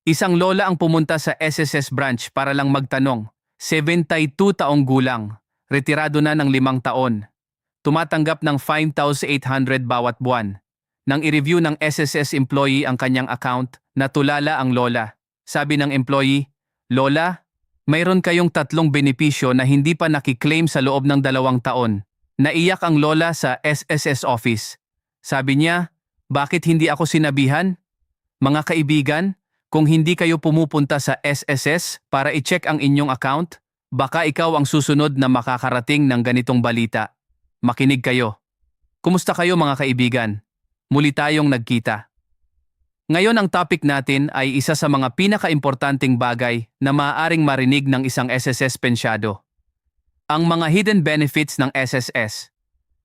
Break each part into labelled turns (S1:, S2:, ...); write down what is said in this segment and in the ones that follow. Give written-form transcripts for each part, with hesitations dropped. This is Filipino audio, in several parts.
S1: Isang lola ang pumunta sa SSS branch para lang magtanong. 72 taong gulang, retirado na ng 5 taon. Tumatanggap ng 5,800 bawat buwan. Nang i-review ng SSS employee ang kanyang account, natulala ang lola. Sabi ng employee, "Lola, mayroon kayong 3 benepisyo na hindi pa nakiklaim sa loob ng 2 taon." Naiyak ang lola sa SSS office. Sabi niya, "Bakit hindi ako sinabihan? Mga kaibigan, kung hindi kayo pumupunta sa SSS para i-check ang inyong account, baka ikaw ang susunod na makakarating ng ganitong balita. Makinig kayo. Kumusta kayo mga kaibigan? Muli tayong nagkita. Ngayon ang topic natin ay isa sa mga pinakaimportanteng bagay na maaaring marinig ng isang SSS pensyado. Ang mga hidden benefits ng SSS.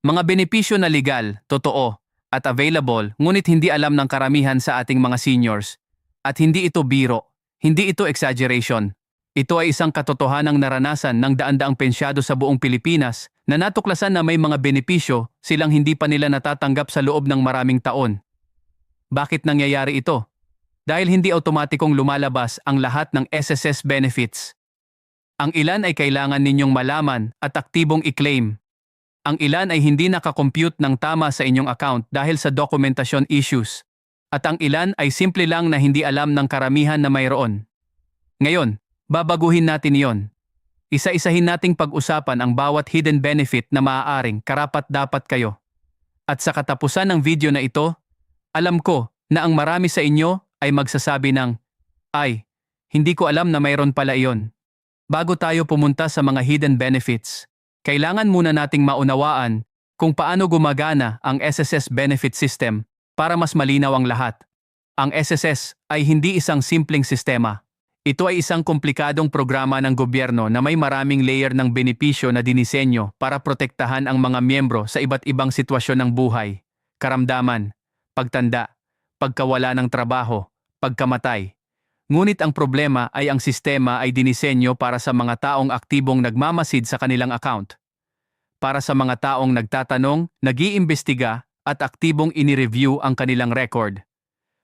S1: Mga benepisyo na legal, totoo, at available ngunit hindi alam ng karamihan sa ating mga seniors. At hindi ito biro, hindi ito exaggeration. Ito ay isang katotohanang naranasan ng daan-daang pensyado sa buong Pilipinas na natuklasan na may mga benepisyo silang hindi pa nila natatanggap sa loob ng maraming taon. Bakit nangyayari ito? Dahil hindi automatikong lumalabas ang lahat ng SSS benefits. Ang ilan ay kailangan ninyong malaman at aktibong i-claim. Ang ilan ay hindi nakakompute ng tama sa inyong account dahil sa documentation issues. At ang ilan ay simple lang na hindi alam ng karamihan na mayroon. Ngayon, babaguhin natin iyon. Isa-isahin nating pag-usapan ang bawat hidden benefit na maaaring karapat-dapat kayo. At sa katapusan ng video na ito, alam ko na ang marami sa inyo ay magsasabi ng, "Ay, hindi ko alam na mayroon pala iyon." Bago tayo pumunta sa mga hidden benefits, kailangan muna nating maunawaan kung paano gumagana ang SSS benefit system para mas malinaw ang lahat. Ang SSS ay hindi isang simpleng sistema. Ito ay isang komplikadong programa ng gobyerno na may maraming layer ng benepisyo na dinisenyo para protektahan ang mga miyembro sa iba't ibang sitwasyon ng buhay, karamdaman, pagtanda, pagkawala ng trabaho, pagkamatay. Ngunit ang problema ay ang sistema ay dinisenyo para sa mga taong aktibong nagmamasid sa kanilang account. Para sa mga taong nagtatanong, nag-iimbestiga at aktibong inireview ang kanilang record.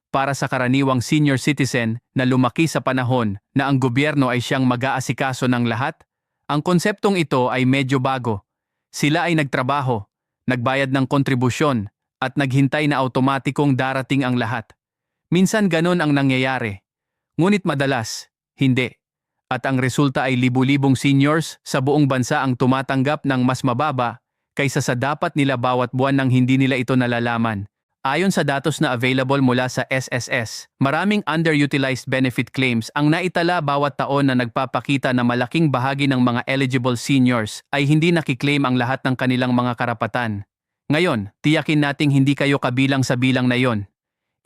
S1: Para sa karaniwang senior citizen na lumaki sa panahon na ang gobyerno ay siyang mag-aasikaso ng lahat, ang konseptong ito ay medyo bago. Sila ay nagtrabaho, nagbayad ng kontribusyon, at naghintay na automatikong darating ang lahat. Minsan ganon ang nangyayari. Ngunit madalas, hindi. At ang resulta ay libu-libong seniors sa buong bansa ang tumatanggap ng mas mababa kaysa sa dapat nila bawat buwan nang hindi nila ito nalalaman. Ayon sa datos na available mula sa SSS, maraming underutilized benefit claims ang naitala bawat taon na nagpapakita na malaking bahagi ng mga eligible seniors ay hindi nakiklaim ang lahat ng kanilang mga karapatan. Ngayon, tiyakin nating hindi kayo kabilang sa bilang na yon.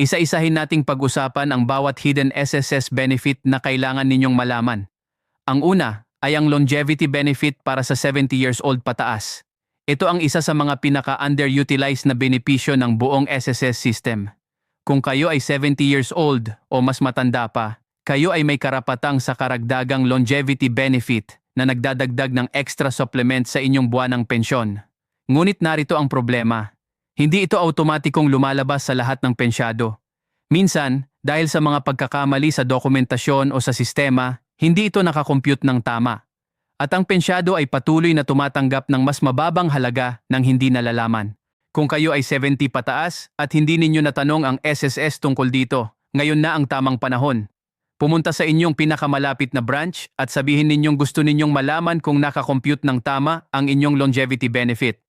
S1: Isa-isahin nating pag-usapan ang bawat hidden SSS benefit na kailangan ninyong malaman. Ang una ay ang longevity benefit para sa 70 years old pataas. Ito ang isa sa mga pinaka-underutilized na benepisyo ng buong SSS system. Kung kayo ay 70 years old o mas matanda pa, kayo ay may karapatang sa karagdagang longevity benefit na nagdadagdag ng extra supplement sa inyong buwanang pensyon. Ngunit narito ang problema. Hindi ito automatikong lumalabas sa lahat ng pensyado. Minsan, dahil sa mga pagkakamali sa dokumentasyon o sa sistema, hindi ito nakakompute ng tama. At ang pensyado ay patuloy na tumatanggap ng mas mababang halaga ng hindi nalalaman. Kung kayo ay 70 pataas at hindi ninyo natanong ang SSS tungkol dito, ngayon na ang tamang panahon. Pumunta sa inyong pinakamalapit na branch at sabihin ninyong gusto ninyong malaman kung nakakompute ng tama ang inyong longevity benefit.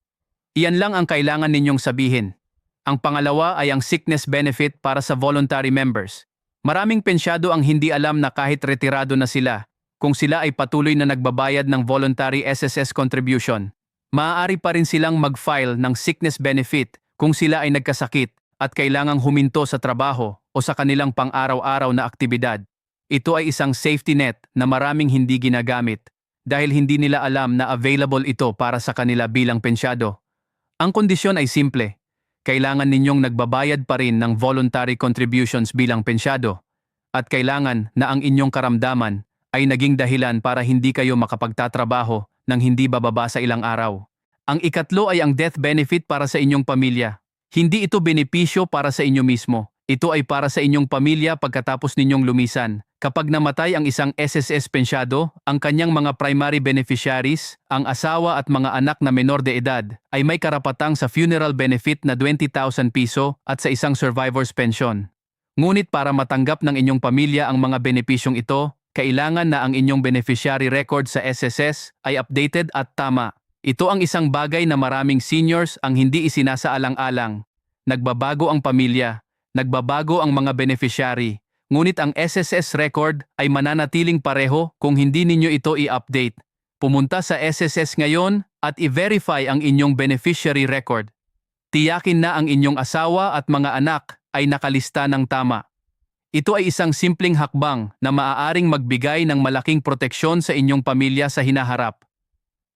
S1: Iyan lang ang kailangan ninyong sabihin. Ang pangalawa ay ang sickness benefit para sa voluntary members. Maraming pensyado ang hindi alam na kahit retirado na sila, kung sila ay patuloy na nagbabayad ng voluntary SSS contribution, maaari pa rin silang mag-file ng sickness benefit kung sila ay nagkasakit at kailangang huminto sa trabaho o sa kanilang pang-araw-araw na aktibidad. Ito ay isang safety net na maraming hindi ginagamit dahil hindi nila alam na available ito para sa kanila bilang pensyado. Ang kondisyon ay simple. Kailangan ninyong nagbabayad pa rin ng voluntary contributions bilang pensyado at kailangan na ang inyong karamdaman ay naging dahilan para hindi kayo makapagtatrabaho ng hindi bababa sa ilang araw. Ang ikatlo ay ang death benefit para sa inyong pamilya. Hindi ito benepisyo para sa inyo mismo. Ito ay para sa inyong pamilya pagkatapos ninyong lumisan. Kapag namatay ang isang SSS pensyado, ang kanyang mga primary beneficiaries, ang asawa at mga anak na menor de edad, ay may karapatang sa funeral benefit na 20,000 piso at sa isang survivor's pension. Ngunit para matanggap ng inyong pamilya ang mga benepisyong ito, kailangan na ang inyong beneficiary record sa SSS ay updated at tama. Ito ang isang bagay na maraming seniors ang hindi isinasaalang-alang. Nagbabago ang pamilya. Nagbabago ang mga beneficiary, ngunit ang SSS record ay mananatiling pareho kung hindi ninyo ito i-update. Pumunta sa SSS ngayon at i-verify ang inyong beneficiary record. Tiyakin na ang inyong asawa at mga anak ay nakalista ng tama. Ito ay isang simpleng hakbang na maaaring magbigay ng malaking proteksyon sa inyong pamilya sa hinaharap.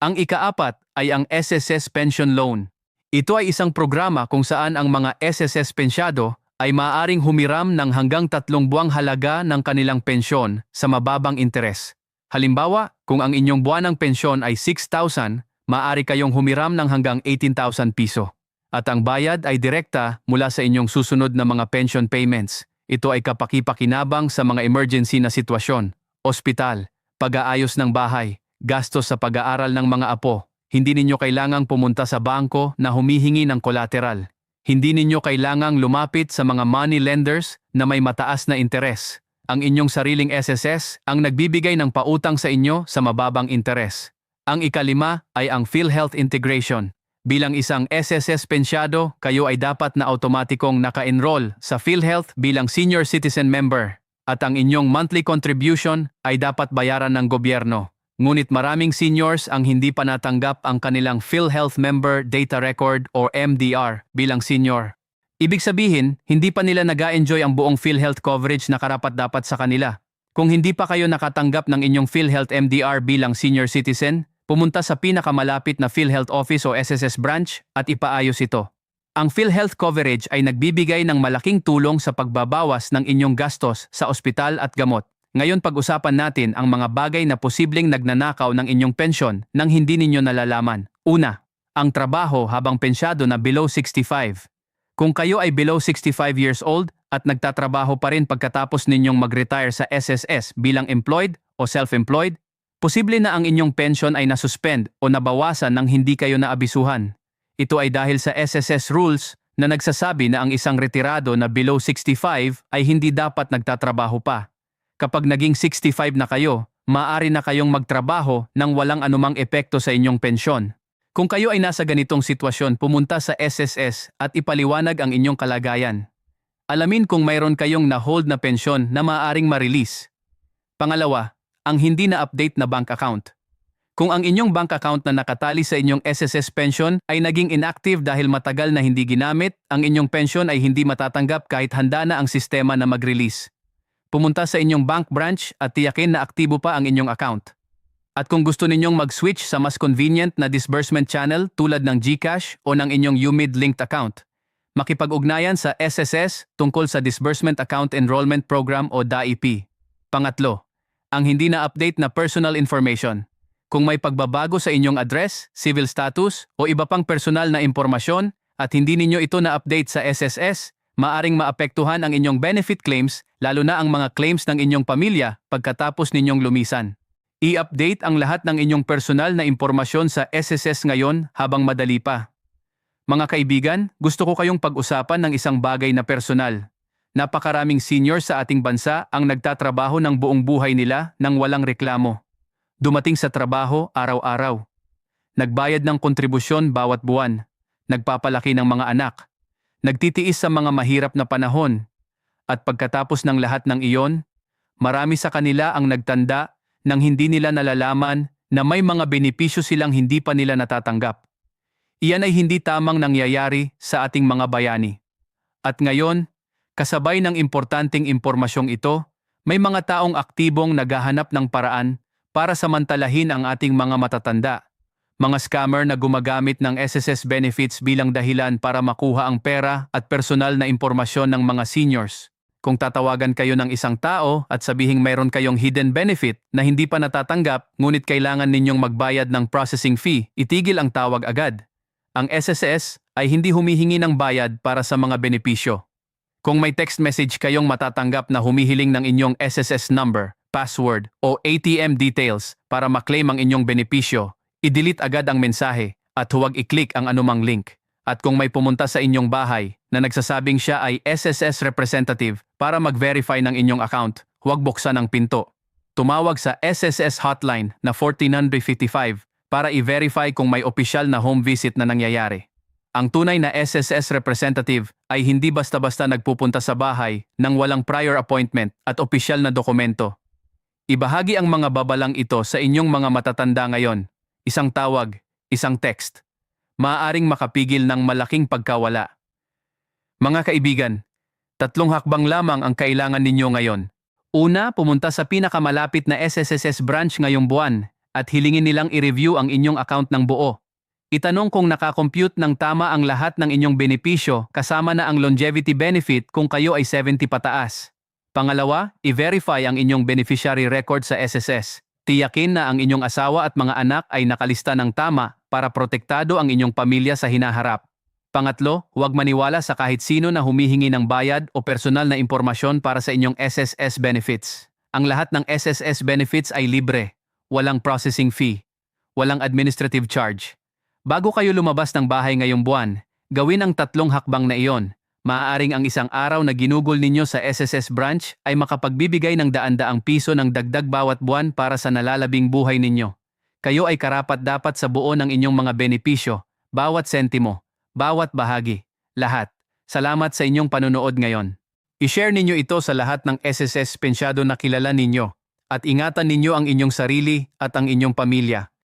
S1: Ang ikaapat ay ang SSS Pension Loan. Ito ay isang programa kung saan ang mga SSS pensyado ay maaaring humiram ng hanggang 3 buwang halaga ng kanilang pensyon sa mababang interes. Halimbawa, kung ang inyong buwanang pensyon ay 6,000, maaari kayong humiram ng hanggang 18,000 piso. At ang bayad ay direkta mula sa inyong susunod na mga pension payments. Ito ay kapaki-pakinabang sa mga emergency na sitwasyon, ospital, pag-aayos ng bahay, gastos sa pag-aaral ng mga apo. Hindi ninyo kailangang pumunta sa bangko na humihingi ng collateral. Hindi ninyo kailangang lumapit sa mga money lenders na may mataas na interes. Ang inyong sariling SSS ang nagbibigay ng pautang sa inyo sa mababang interes. Ang ikalima ay ang PhilHealth Integration. Bilang isang SSS pensyado, kayo ay dapat na automatikong naka-enroll sa PhilHealth bilang senior citizen member. At ang inyong monthly contribution ay dapat bayaran ng gobyerno. Ngunit maraming seniors ang hindi pa natanggap ang kanilang PhilHealth Member Data Record o MDR bilang senior. Ibig sabihin, hindi pa nila nag-a-enjoy ang buong PhilHealth coverage na karapat-dapat sa kanila. Kung hindi pa kayo nakatanggap ng inyong PhilHealth MDR bilang senior citizen, pumunta sa pinakamalapit na PhilHealth office o SSS branch at ipaayos ito. Ang PhilHealth coverage ay nagbibigay ng malaking tulong sa pagbabawas ng inyong gastos sa ospital at gamot. Ngayon pag-usapan natin ang mga bagay na posibleng nagnanakaw ng inyong pensyon nang hindi ninyo nalalaman. Una, ang trabaho habang pensyado na below 65. Kung kayo ay below 65 years old at nagtatrabaho pa rin pagkatapos ninyong mag-retire sa SSS bilang employed o self-employed, posible na ang inyong pension ay nasuspend o nabawasan nang hindi kayo naabisuhan. Ito ay dahil sa SSS rules na nagsasabi na ang isang retirado na below 65 ay hindi dapat nagtatrabaho pa. Kapag naging 65 na kayo, maaari na kayong magtrabaho nang walang anumang epekto sa inyong pensyon. Kung kayo ay nasa ganitong sitwasyon, pumunta sa SSS at ipaliwanag ang inyong kalagayan. Alamin kung mayroon kayong na-hold na pensyon na maaaring ma-release. Pangalawa, ang hindi na-update na bank account. Kung ang inyong bank account na nakatali sa inyong SSS pension ay naging inactive dahil matagal na hindi ginamit, ang inyong pensyon ay hindi matatanggap kahit handa na ang sistema na mag-release. Pumunta sa inyong bank branch at tiyakin na aktibo pa ang inyong account. At kung gusto ninyong mag-switch sa mas convenient na disbursement channel tulad ng GCash o ng inyong UMID linked account, makipag-ugnayan sa SSS tungkol sa Disbursement Account Enrollment Program o DAIP. Pangatlo, ang hindi na-update na personal information. Kung may pagbabago sa inyong address, civil status o iba pang personal na impormasyon at hindi ninyo ito na-update sa SSS, maaring maapektuhan ang inyong benefit claims, lalo na ang mga claims ng inyong pamilya pagkatapos ninyong lumisan. I-update ang lahat ng inyong personal na impormasyon sa SSS ngayon habang madali pa. Mga kaibigan, gusto ko kayong pag-usapan ng isang bagay na personal. Napakaraming senior sa ating bansa ang nagtatrabaho ng buong buhay nila nang walang reklamo. Dumating sa trabaho araw-araw. Nagbayad ng kontribusyon bawat buwan. Nagpapalaki ng mga anak. Nagtitiis sa mga mahirap na panahon. At pagkatapos ng lahat ng iyon, marami sa kanila ang nagtanda nang hindi nila nalalaman na may mga benepisyo silang hindi pa nila natatanggap. Iyan ay hindi tamang nangyayari sa ating mga bayani. At ngayon, kasabay ng importanteng impormasyong ito, may mga taong aktibong naghahanap ng paraan para samantalahin ang ating mga matatanda. Mga scammer na gumagamit ng SSS benefits bilang dahilan para makuha ang pera at personal na impormasyon ng mga seniors. Kung tatawagan kayo ng isang tao at sabihing mayroon kayong hidden benefit na hindi pa natatanggap ngunit kailangan ninyong magbayad ng processing fee, itigil ang tawag agad. Ang SSS ay hindi humihingi ng bayad para sa mga benepisyo. Kung may text message kayong matatanggap na humihiling ng inyong SSS number, password o ATM details para maklaim ang inyong benepisyo, i-delete agad ang mensahe at huwag i-click ang anumang link. At kung may pumunta sa inyong bahay na nagsasabing siya ay SSS representative para mag-verify ng inyong account, huwag buksan ang pinto. Tumawag sa SSS hotline na 1455 para i-verify kung may opisyal na home visit na nangyayari. Ang tunay na SSS representative ay hindi basta-basta nagpupunta sa bahay nang walang prior appointment at opisyal na dokumento. Ibahagi ang mga babalang ito sa inyong mga matatanda ngayon. Isang tawag, isang text. Maaaring makapigil ng malaking pagkawala. Mga kaibigan, 3 hakbang lamang ang kailangan ninyo ngayon. Una, pumunta sa pinakamalapit na SSS branch ngayong buwan at hilingin nilang i-review ang inyong account ng buo. Itanong kung nakakompute ng tama ang lahat ng inyong benepisyo kasama na ang longevity benefit kung kayo ay 70 pataas. Pangalawa, i-verify ang inyong beneficiary record sa SSS. Tiyakin na ang inyong asawa at mga anak ay nakalista ng tama para protektado ang inyong pamilya sa hinaharap. Pangatlo, huwag maniwala sa kahit sino na humihingi ng bayad o personal na impormasyon para sa inyong SSS benefits. Ang lahat ng SSS benefits ay libre, walang processing fee, walang administrative charge. Bago kayo lumabas ng bahay ngayong buwan, gawin ang 3 hakbang na iyon. Maaaring ang isang araw na ginugol ninyo sa SSS branch ay makapagbibigay ng daan-daang piso ng dagdag bawat buwan para sa nalalabing buhay ninyo. Kayo ay karapat-dapat sa buo ng inyong mga benepisyo, bawat sentimo, bawat bahagi, lahat. Salamat sa inyong panunood ngayon. I-share ninyo ito sa lahat ng SSS pensyado na kilala ninyo at ingatan ninyo ang inyong sarili at ang inyong pamilya.